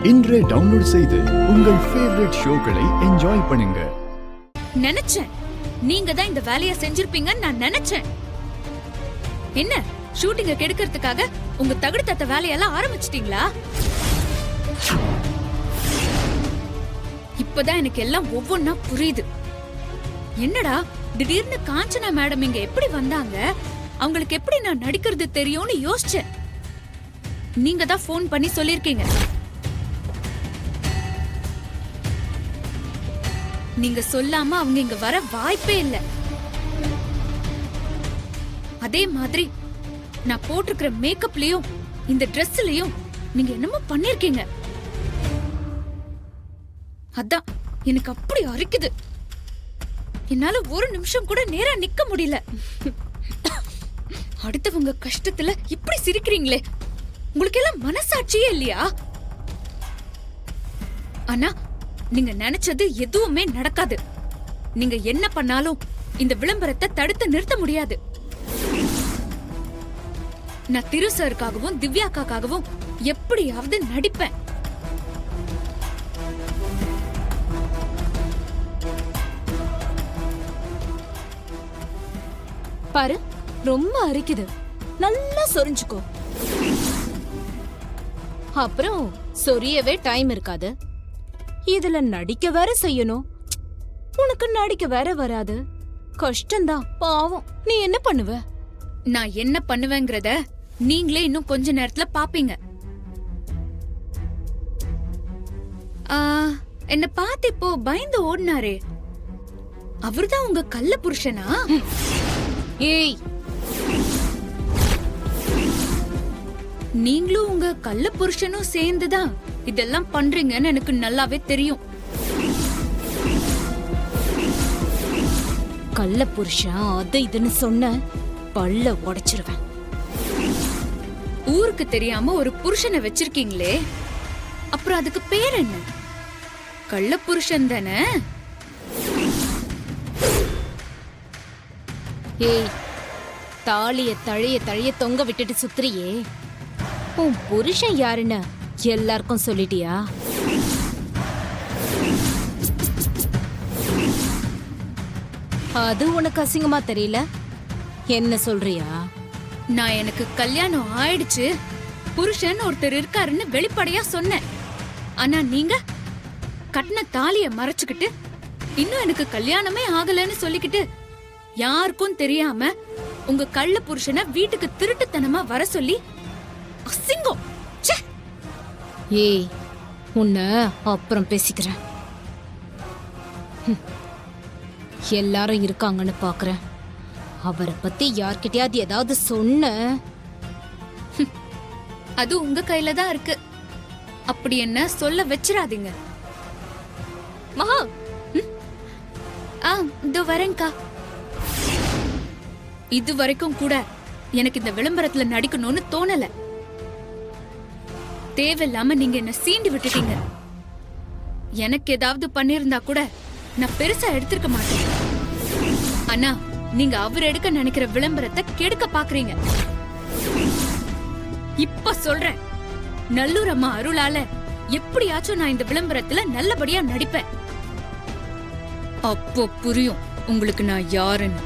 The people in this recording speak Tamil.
இன்றே டவுன்லோட் செய்து உங்கள் ஃபேவரட் ஷோக்களை என்ஜாய் பண்ணுங்க. நினைச்சேன் நீங்க தான் இந்த வேலையை செஞ்சிருப்பீங்கன்னு நான் நினைச்சேன். என்ன ஷூட்டிங்க கெடுக்கிறதுக்காக உங்க தகுடு தத்த வேலையெல்லாம் ஆரம்பிச்சிட்டீங்களா? இப்பதான் எனக்கு எல்லாம் ஒவ்வொன்னா புரியுது. என்னடா திடீர்னு காஞ்சனா மேடம் இங்க எப்படி வந்தாங்க, அவங்களுக்கு எப்படி நான் நடிக்கிறது தெரியும்னு யோசிச்சேன். நீங்க தான் போன் பண்ணி சொல்லிருக்கீங்க. நீங்க சொல்லாம அவங்க இங்க வர வாய்ப்பே இல்ல. அதே மாதிரி நான் போட்டிருக்கிற மேக்கப்லயும் இந்த ட்ரெஸ்லயும் நீங்க என்னமோ பண்ணிருக்கீங்க. அதான் எனக்கு அப்படி அரிக்குது. என்னால ஒரு நிமிஷம் கூட நேரா நிக்க முடியல. அடுத்தவங்க கஷ்டத்துல இப்படி சிரிக்கிறீங்களே, உங்களுக்கு எல்லாம் மனசாட்சியே இல்லையா? ஆனா நீங்க நினைச்சது எதுவுமே நடக்காது. நீங்க என்ன பண்ணாலும் இந்த விளம்பரத்தை தடுத்து நிறுத்த முடியாது. நான் திரு சாருக்காகவும் திவ்யாக்காகவும் எப்படியாவது நடிப்பேன். பாரு, ரொம்ப அரிக்குது. நல்லா சொரிஞ்சுக்கோ. அப்புறம் சொரியவே டைம் இருக்காது. இதுல நடிக்க வேற செய்யணும். உனக்கு நடிக்க வேற வராது. கஷ்டம்தான். பாவம். நீ என்ன பண்ணுவ? நான் என்ன பண்ணுவேங்கிறத நீங்களே இன்னும் கொஞ்ச நேரத்துல பாப்பீங்க. என்ன பார்த்து இப்போ பயந்து ஓடினாரே, அவர்தான் உங்க கள்ள புருஷனா? ஏய், நீங்களும் உங்க கள்ள புருஷனும் சேர்ந்துதான் இதெல்லாம் பண்றீங்கன்னு எனக்கு நல்லாவே தெரியும். கள்ள புருஷன் அது இதுன்னு சொன்ன பல்ல உடைச்சிருவேன். ஊருக்கு தெரியாம ஒரு புருஷனை வச்சிருக்கீங்களே, அப்புறம் அதுக்கு பேர் என்ன? கள்ள புருஷன் தானே? ஏய், தாலிய தழைய தழைய தொங்க விட்டுட்டு சுத்துறியே, உன் புருஷன் யாருன்னு எல்லாருக்கும் சொல்லிட்டியா? அது உனக்கு அசிங்கமா தெரியல? என்ன சொல்றியா? நான் எனக்கு கல்யாணம் ஆயிடுச்சு, புருஷன் ஒருத்தர் இருக்காருன்னு வெளிப்படையா சொன்னேன். ஆனா நீங்க கட்டின தாலிய மறைச்சுக்கிட்டு இன்னும் எனக்கு கல்யாணமே ஆகலன்னு சொல்லிக்கிட்டு யாருக்கும் தெரியாம உங்க கள்ள புருஷனை வீட்டுக்கு திருட்டுத்தனமா வர சொல்லி அசிங்கம். ஏய், உன்னை அப்புறம் பேசிக்கிறேன். எல்லாரும் இருக்காங்கன்னு பாக்குறேன். அவரை பத்தி யார்கிட்டயாவது ஏதாவது சொன்ன, அது உங்க கையில தான் இருக்கு. அப்படி என்ன சொல்ல வச்சிராதீங்க. மகா, இதோ வரேன்க்கா. இது வரைக்கும் கூட எனக்கு இந்த விளம்பரத்துல நடிக்கணும்னு தோணல. தேவையில்லாம நீங்க என்ன சீண்டி விட்டுட்டீங்க. எனக்கு ஏதாவது பண்ணிருந்தா கூட நான் பெருசா எடுத்திருக்க மாட்டேன். ஆனா நீங்க அவர் எடுக்க நினைக்கிற விளம்பரத்தை கெடுக்க பாக்குறீங்க. இப்ப சொல்றேன், நல்லூர் அம்மா அருளால எப்படியாச்சும் நான் இந்த விளம்பரத்துல நல்லபடியா நடிப்பேன். அப்போ புரியும் உங்களுக்கு நான் யாருன்னு.